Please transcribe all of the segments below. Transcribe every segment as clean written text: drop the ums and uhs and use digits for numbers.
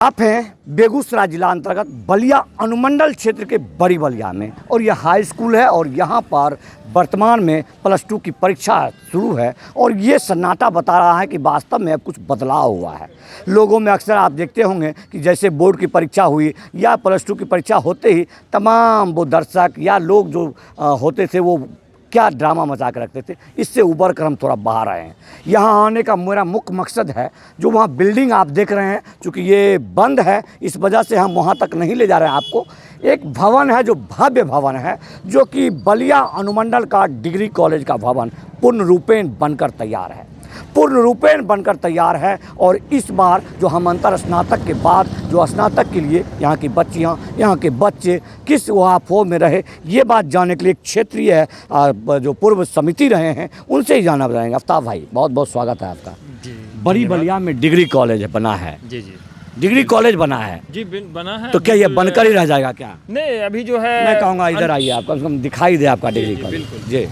आप हैं बेगूसराय जिला अंतर्गत बलिया अनुमंडल क्षेत्र के बड़ी बलिया में, और यह हाई स्कूल है और यहाँ पर वर्तमान में +2 की परीक्षा शुरू है। और ये सन्नाटा बता रहा है कि वास्तव में अब कुछ बदलाव हुआ है। लोगों में अक्सर आप देखते होंगे कि जैसे बोर्ड की परीक्षा हुई या +2 की परीक्षा होते ही तमाम वो दर्शक या लोग जो होते थे वो क्या ड्रामा मचा के रखते थे, इससे उबर कर हम थोड़ा बाहर आए हैं। यहाँ आने का मेरा मुख्य मकसद है, जो वहाँ बिल्डिंग आप देख रहे हैं, चूँकि ये बंद है इस वजह से हम वहाँ तक नहीं ले जा रहे हैं आपको। एक भवन है जो भव्य भवन है, जो कि बलिया अनुमंडल का डिग्री कॉलेज का भवन पूर्ण रूपेण बनकर तैयार है, पूर्ण रूपेण बनकर तैयार है। और इस बार जो हम अंतर स्नातक के बाद जो स्नातक के लिए यहाँ की बच्चियाँ, यहाँ के बच्चे किस वहाँ फॉर्म में रहे, ये बात जानने के लिए क्षेत्रीय जो पूर्व समिति रहे हैं उनसे ही जाना रहेंगे। आफ्ताब भाई, बहुत बहुत स्वागत है आपका। जी, बड़ी बलिया में डिग्री कॉलेज बना है। जी जी डिग्री कॉलेज बना है जी बना है। तो क्या ये बनकर ही रह जाएगा क्या? नहीं, अभी जो है मैं कहूँगा इधर आइए, आप कम से कम दिखाई दे आपका डिग्री कॉलेज। बिल्कुल। जी,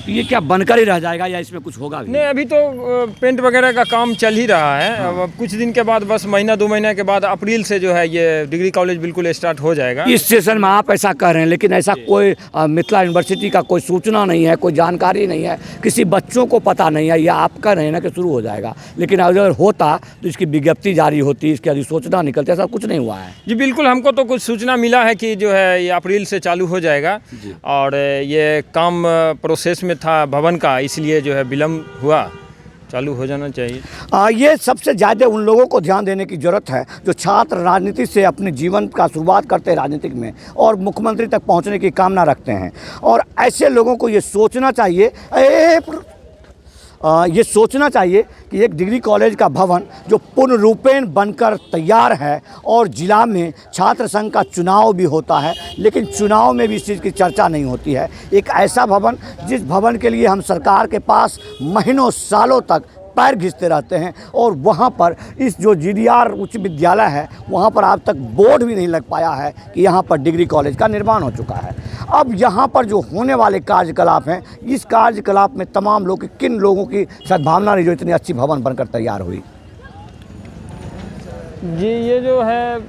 तो ये क्या बनकर ही रह जाएगा या इसमें कुछ होगा भी? नहीं, अभी तो पेंट वगैरह का काम चल ही रहा है। अब कुछ दिन के बाद, बस महीना 2 महीने के बाद अप्रैल से जो है ये डिग्री कॉलेज बिल्कुल स्टार्ट हो जाएगा। इस सेशन में आप ऐसा कह रहे हैं, लेकिन ऐसा कोई मिथिला यूनिवर्सिटी का कोई सूचना नहीं है, कोई जानकारी नहीं है, किसी बच्चों को पता नहीं है। या आप कह रहे हैं ना कि शुरू हो जाएगा, लेकिन अगर होता तो इसकी विज्ञप्ति जारी होती, इसकी अधिसूचना निकलती, ऐसा कुछ नहीं हुआ है। जी बिल्कुल, हमको तो कुछ सूचना मिला है कि जो है ये अप्रैल से चालू हो जाएगा। और ये काम प्रोसेस में था भवन का, इसलिए जो है विलम्ब हुआ, चालू हो जाना चाहिए। ये सबसे ज़्यादा उन लोगों को ध्यान देने की ज़रूरत है जो छात्र राजनीति से अपने जीवन का शुरुआत करते हैं राजनीतिक में और मुख्यमंत्री तक पहुंचने की कामना रखते हैं। और ऐसे लोगों को ये सोचना चाहिए, ये सोचना चाहिए कि एक डिग्री कॉलेज का भवन जो पूर्ण रूपेण बनकर तैयार है, और ज़िला में छात्र संघ का चुनाव भी होता है, लेकिन चुनाव में भी इस चीज़ की चर्चा नहीं होती है। एक ऐसा भवन जिस भवन के लिए हम सरकार के पास महीनों सालों तक पैर घिसते रहते हैं, और वहाँ पर इस जो GDR उच्च विद्यालय है वहाँ पर आज तक बोर्ड भी नहीं लग पाया है कि यहाँ पर डिग्री कॉलेज का निर्माण हो चुका है। अब यहाँ पर जो होने वाले कार्यकलाप हैं, इस कार्यकलाप में तमाम लोग, किन लोगों की सद्भावना रही जो इतनी अच्छी भवन बनकर तैयार हुई? जी, ये जो है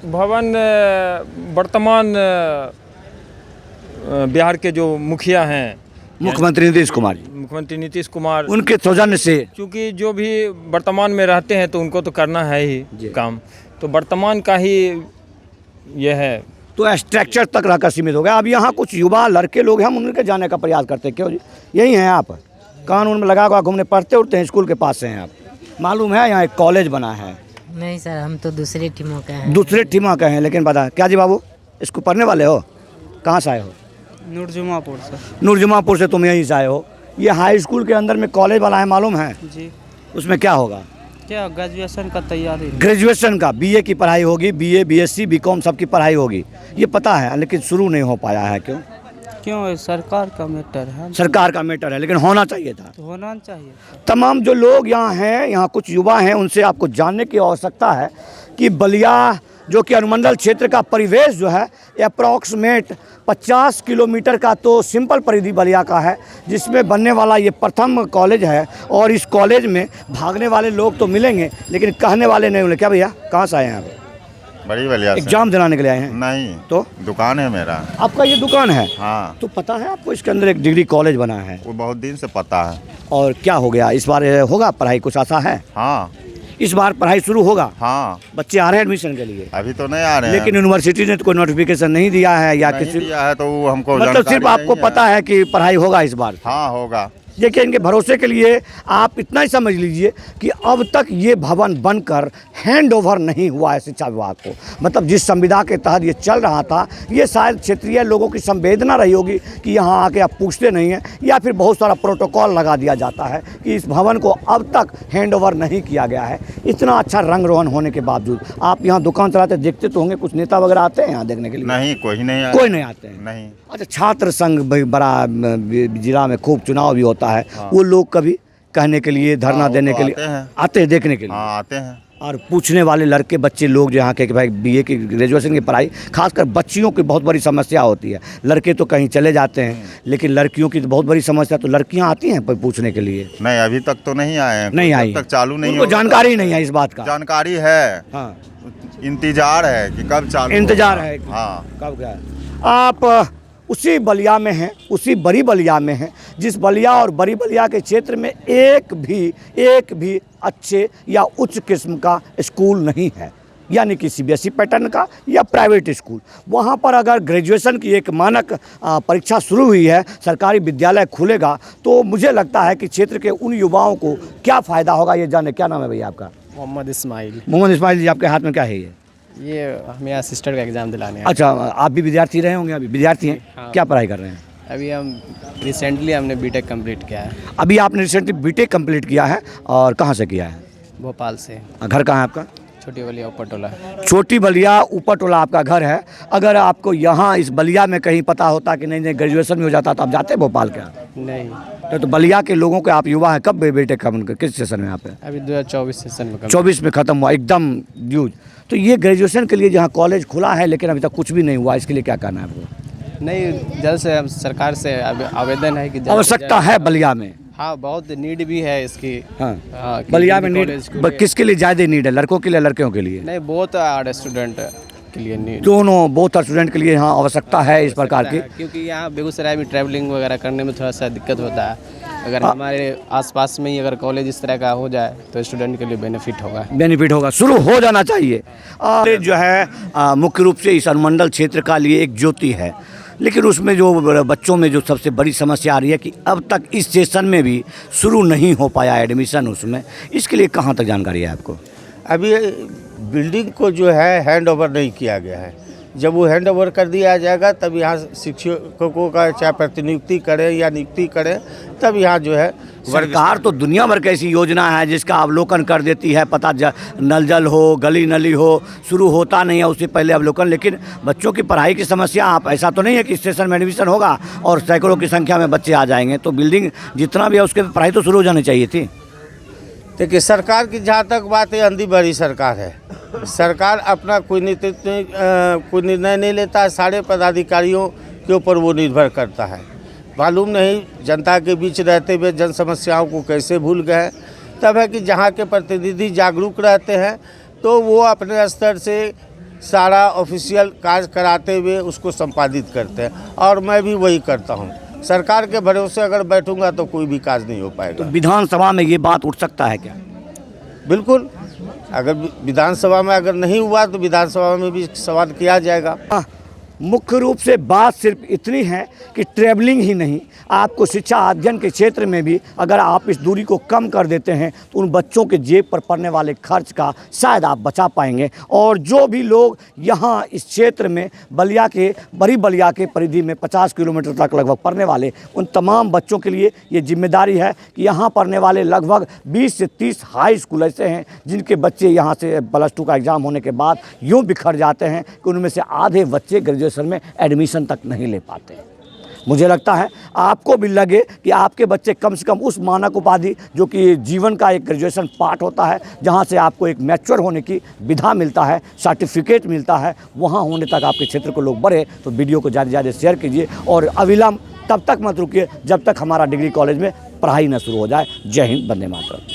भवन वर्तमान बिहार के जो मुखिया हैं, मुख्यमंत्री नीतीश कुमार जी, मुख्यमंत्री नीतीश कुमार, उनके सौजन्य से, क्योंकि जो भी वर्तमान में रहते हैं तो उनको तो करना है ही काम, तो वर्तमान का ही ये है। तो स्ट्रक्चर तक रहकर सीमित हो गया। अब यहाँ कुछ युवा लड़के लोग हैं, हम उनके जाने का प्रयास करते हैं। क्यों जी, यही हैं आप? कानून में लगा हुआ घूमने, पढ़ते उठते हैं, स्कूल के पास से हैं आप? मालूम है यहाँ एक कॉलेज बना है? नहीं सर, हम तो दूसरे टीमों का हैं। दूसरे टीमों का हैं, लेकिन पता क्या जी बाबू, इसको पढ़ने वाले हो? कहाँ से आए हो? नूरजमापुर से। नूरजमापुर से तुम यहीं से आए हो? ये हाई स्कूल के अंदर में कॉलेज बना है, मालूम है? जी। उसमें क्या होगा? क्या ग्रेजुएशन का तैयारी? ग्रेजुएशन का, BA की पढ़ाई होगी, BA BSc BCom सबकी पढ़ाई होगी, ये पता है, लेकिन शुरू नहीं हो पाया है। क्यों? क्यों? सरकार का मैटर है। सरकार का मैटर है, लेकिन होना चाहिए था। तो होना चाहिए। तमाम जो लोग यहाँ हैं, यहाँ कुछ युवा हैं, उनसे आपको जानने की आवश्यकता है कि बलिया जो कि अनुमंडल क्षेत्र का परिवेश जो है अप्रॉक्सीमेट 50 किलोमीटर का तो सिंपल परिधि बलिया का है, जिसमें बनने वाला ये प्रथम कॉलेज है। और इस कॉलेज में भागने वाले लोग तो मिलेंगे, लेकिन कहने वाले नहीं मिलेंगे। क्या भैया, कहाँ से आए हैं आप? बड़ी बलिया से। एग्जाम दिलाने के लिए आए हैं? नहीं, तो दुकान है मेरा। आपका ये दुकान है? हाँ। तो पता है आपको इसके अंदर एक डिग्री कॉलेज बना है? वो बहुत दिन से पता है। और क्या हो गया, इस बार होगा पढ़ाई, कुछ आशा है? हाँ, इस बार पढ़ाई शुरू होगा? हाँ। बच्चे आ रहे हैं एडमिशन के लिए? अभी तो नहीं आ रहे हैं। लेकिन यूनिवर्सिटी ने तो कोई नोटिफिकेशन नहीं दिया है या नहीं किसी दिया है, तो वो हमको मतलब जानकारी सिर्फ आपको नहीं है। पता है कि पढ़ाई होगा इस बार? हाँ, होगा। देखिए, इनके भरोसे के लिए आप इतना ही समझ लीजिए कि अब तक ये भवन बनकर हैंड ओवर नहीं हुआ है शिक्षा विभाग को। मतलब जिस संविदा के तहत ये चल रहा था, ये शायद क्षेत्रीय लोगों की संवेदना रही होगी कि यहाँ आके आप पूछते नहीं हैं, या फिर बहुत सारा प्रोटोकॉल लगा दिया जाता है कि इस भवन को अब तक हैंड ओवर नहीं किया गया है। इतना अच्छा रंग रोहन होने के बावजूद आप यहाँ दुकान चलाते देखते तो होंगे, कुछ नेता वगैरह आते हैं यहाँ देखने के लिए? नहीं, कोई नहीं आया। कोई नहीं आते हैं? नहीं। अच्छा, छात्र संघ भाई बड़ा जिला में खूब चुनाव भी होता है। हाँ। वो लोग कभी कहने के लिए, धरना देने के लिए आते हैं, देखने के लिए? हाँ, आते हैं। और पूछने वाले लड़के बच्चे लोग जो यहाँ के कि भाई BA की ग्रेजुएशन की पढ़ाई, खासकर बच्चियों की बहुत बड़ी समस्या होती है। लड़के तो कहीं चले जाते हैं, लेकिन लड़कियों की तो बहुत बड़ी समस्या, तो लड़कियाँ आती हैं पूछने के लिए? नहीं, अभी तक तो नहीं आए हैं। नहीं आई, तक चालू नहीं, उनको जानकारी नहीं है इस बात का? जानकारी है। हाँ, इंतजार है कि कब चालू इंतजार होगा। है। हाँ कब क्या है? आप उसी बलिया में हैं, उसी बड़ी बलिया में हैं, जिस बलिया और बड़ी बलिया के क्षेत्र में एक भी अच्छे या उच्च किस्म का स्कूल नहीं है, यानी कि सीबीएसई पैटर्न का या प्राइवेट स्कूल। वहाँ पर अगर ग्रेजुएशन की एक मानक परीक्षा शुरू हुई है, सरकारी विद्यालय खुलेगा, तो मुझे लगता है कि क्षेत्र के उन युवाओं को क्या फ़ायदा होगा ये जाने। क्या नाम है भैया आपका? मोहम्मद इस्माइल। मोहम्मद इस्माइल जी, आपके हाथ में क्या है ये? हमें असिस्टेंट का एग्ज़ाम दिलाने हैं। अच्छा, आप भी विद्यार्थी रहे होंगे, अभी विद्यार्थी हैं? हाँ। क्या पढ़ाई कर रहे हैं? अभी हमने बीटेक कंप्लीट किया है अभी आपने रिसेंटली बीटेक कंप्लीट किया है, और कहाँ से किया है? भोपाल से। घर कहाँ है आपका? छोटी बलिया ऊपर टोला। छोटी बलिया ऊपर टोला आपका घर है। अगर आपको यहाँ इस बलिया में कहीं पता होता कि नहीं ग्रेजुएशन में हो जाता तो आप जाते भोपाल क्या? नहीं, तो बलिया के लोगों के आप युवा हैं, कब बीटेक किस सेशन में आप? अभी 2024 सेशन में 24 में ख़त्म हुआ, एकदम यूज। तो ये ग्रेजुएशन के लिए जहाँ कॉलेज खुला है लेकिन अभी तक कुछ भी नहीं हुआ, इसके लिए क्या कहना है आपको? नहीं, जल्द से हम सरकार से आवेदन है कि जल्द से आवश्यकता है बलिया में? हाँ, बहुत नीड भी है इसकी। हाँ, कि बलिया में कॉलेज नीड खुले। किसके लिए ज़्यादा नीड है, लड़कों के लिए लड़कियों के लिए? नहीं, बहुत स्टूडेंट के लिए नीड। दोनों, बहुत स्टूडेंट के लिए यहाँ आवश्यकता है इस प्रकार की। क्योंकि यहाँ बेगूसराय में ट्रैवलिंग वगैरह करने में थोड़ा सा दिक्कत होता है। अगर हमारे आसपास में ही अगर कॉलेज इस तरह का हो जाए तो स्टूडेंट के लिए बेनिफिट होगा, शुरू हो जाना चाहिए। और जो है मुख्य रूप से इस अनुमंडल क्षेत्र का लिए एक ज्योति है, लेकिन उसमें जो बच्चों में जो सबसे बड़ी समस्या आ रही है कि अब तक इस सेशन में भी शुरू नहीं हो पाया एडमिशन उसमें। इसके लिए कहाँ तक जानकारी है आपको? अभी बिल्डिंग को जो है हैंड ओवर नहीं किया गया है। जब वो हैंड ओवर कर दिया जाएगा तब यहाँ शिक्षकों का चाहे प्रतिनियुक्ति करें या नियुक्ति करें, तब यहाँ जो है सरकार तो दुनिया भर की ऐसी योजना है जिसका अवलोकन कर देती है, नल जल हो, गली नली हो, शुरू होता नहीं है उससे पहले अवलोकन। लेकिन बच्चों की पढ़ाई की समस्या, आप ऐसा तो नहीं है कि स्टेशन में एडमिशन होगा और सैकड़ों की संख्या में बच्चे आ जाएंगे, तो बिल्डिंग जितना भी है उसके पढ़ाई तो शुरू हो जानी चाहिए थी। देखिए, सरकार की जहाँ तक बात है, अंधी बड़ी सरकार है। सरकार अपना कोई निर्णय नहीं लेता है, सारे पदाधिकारियों के ऊपर वो निर्भर करता है। मालूम नहीं जनता के बीच रहते हुए जन समस्याओं को कैसे भूल गए। तब है कि जहाँ के प्रतिनिधि जागरूक रहते हैं तो वो अपने स्तर से सारा ऑफिशियल कार्य कराते हुए उसको संपादित करते हैं, और मैं भी वही करता हूँ। सरकार के भरोसे अगर बैठूंगा तो कोई भी काज नहीं हो पाएगा। तो विधानसभा में ये बात उठ सकता है क्या? बिल्कुल, अगर विधानसभा में अगर नहीं हुआ तो विधानसभा में भी सवाल किया जाएगा। मुख्य रूप से बात सिर्फ इतनी है कि ट्रैवलिंग ही नहीं, आपको शिक्षा अध्ययन के क्षेत्र में भी अगर आप इस दूरी को कम कर देते हैं तो उन बच्चों के जेब पर पड़ने वाले खर्च का शायद आप बचा पाएंगे। और जो भी लोग यहाँ इस क्षेत्र में बलिया के, बड़ी बलिया के परिधि में 50 किलोमीटर तक लगभग पढ़ने वाले उन तमाम बच्चों के लिए ये जिम्मेदारी है कि यहाँ पढ़ने वाले लगभग 20 से 30 हाई स्कूल ऐसे हैं जिनके बच्चे यहाँ से +2 का एग्ज़ाम होने के बाद यूँ बिखर जाते हैं कि उनमें से आधे बच्चे ग्रेजुएशन में एडमिशन तक नहीं ले पाते। मुझे लगता है आपको भी लगे कि आपके बच्चे कम से कम उस मानक उपाधि जो कि जीवन का एक ग्रेजुएशन पार्ट होता है, जहां से आपको एक मैच्योर होने की विधा मिलता है, सर्टिफिकेट मिलता है, वहां होने तक आपके क्षेत्र को लोग बढ़े। तो वीडियो को ज़्यादा से ज़्यादा शेयर कीजिए और अविलंब तब तक मत रुकिए जब तक हमारा डिग्री कॉलेज में पढ़ाई न शुरू हो जाए। जय हिंद, वंदे मातरम।